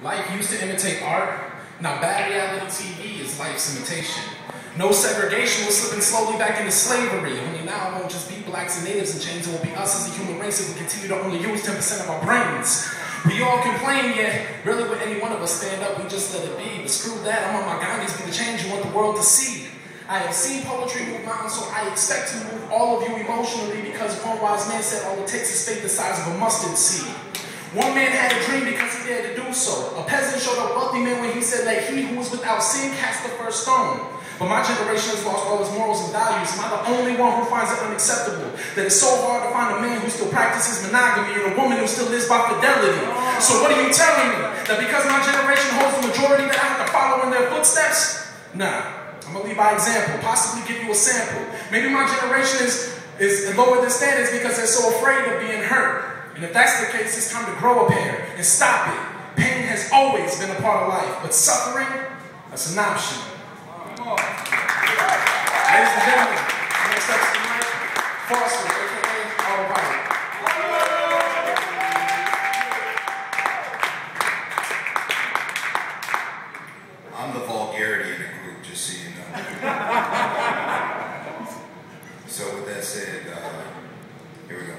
Life used to imitate art. Now bad reality TV is life's imitation. No segregation, we're slipping slowly back into slavery. Only now it won't just be blacks and natives in chains. It will be us as a human race if we continue to only use 10% of our brains. We all complain, yet really would any one of us stand up, we just let it be. But screw that, I'm on my Gandhi's, be the change you want the world to see. I have seen poetry move mountains, so I expect to move all of you emotionally, because one wise man said all it takes is faith the size of a mustard seed. One man had a dream because he dared to do so. A peasant showed a wealthy man when he said that he who was without sin cast the first stone. But my generation has lost all its morals and values. Am I the only one who finds it unacceptable that it's so hard to find a man who still practices monogamy and a woman who still lives by fidelity? So what are you telling me? That because my generation holds the majority that I have to follow in their footsteps? Nah. I'm going to lead by example, possibly give you a sample. Maybe my generation is lower than standards because they're so afraid of being hurt. And if that's the case, it's time to grow a pair and stop it. Pain has always been a part of life, but suffering, that's an option. Ladies and gentlemen, next up tonight, Foster, a.k.a. All Right. I'm the vulgarity in the group, just so you know. So with that said, here we go.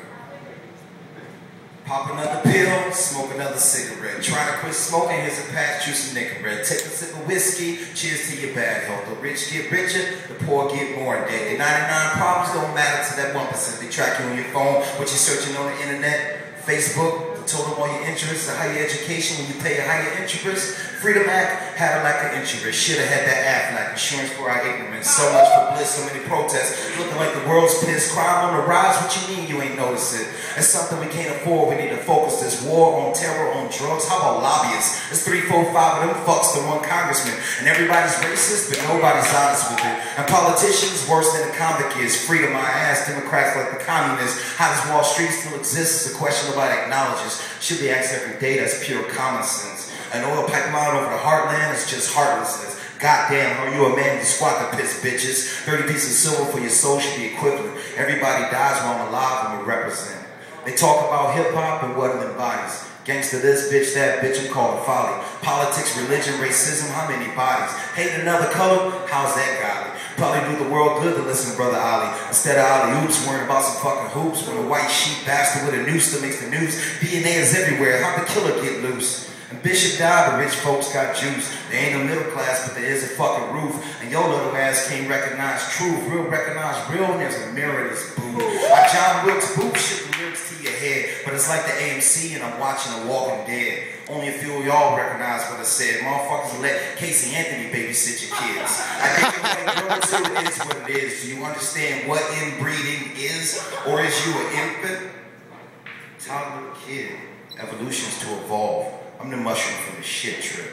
Pop another pill, smoke another cigarette. Try to quit smoking, here's a patch, juice and Nicorette. Take a sip of whiskey, cheers to your bad health. The rich get richer, the poor get more in debt. The 99 problems don't matter to that 1%. They track you on your phone, what you're searching on the internet, Facebook, the total of all your interests, the higher education when you pay a higher interest. Freedom Act had a lack of interest. Should have had that act like insurance for our ignorance. So much for bliss, so many protests. Looking like the world's pissed. Crime on the rise, what you mean you ain't notice it? It's something we can't afford. We need to focus this war on terror, on drugs. How about lobbyists? There's 3, 4, 5 of them fucks to one congressman. And everybody's racist, but nobody's honest with it. And politicians worse than a convict is. Freedom my ass, Democrats like the communists. How does Wall Street still exist is a question nobody acknowledges. Should be asked every day, that's pure common sense. An oil pipeline over the heartland is just heartlessness. Goddamn, are you a man to squat the piss, bitches? 30 pieces of silver for your soul should be equivalent. Everybody dies while I'm alive and we represent. They talk about hip-hop and what it embodies. Gangsta this, bitch that, bitch, I'm calling folly. Politics, religion, racism, how many bodies? Hate another color? How's that godly? Probably do the world good to listen to Brother Ali. Instead of Ali oops, worrying about some fucking hoops. When a white sheep bastard with a noose that makes the news. DNA is everywhere, how'd the killer get loose? And Bishop died, but rich folks got juice. There ain't no middle class, but there is a fucking roof. And your little ass can't recognize truth. Real recognize real, and there's a mirror in this booth. Like John Wilkes Booth, shit the lyrics to your head. But it's like the AMC and I'm watching The Walking Dead. Only a few of y'all recognize what I said. Motherfuckers let Casey Anthony babysit your kids. I think it is what it is. Do you understand what inbreeding is? Or is you an infant? Toddler kid. Evolution's to evolve. I'm the mushroom from the shit trip.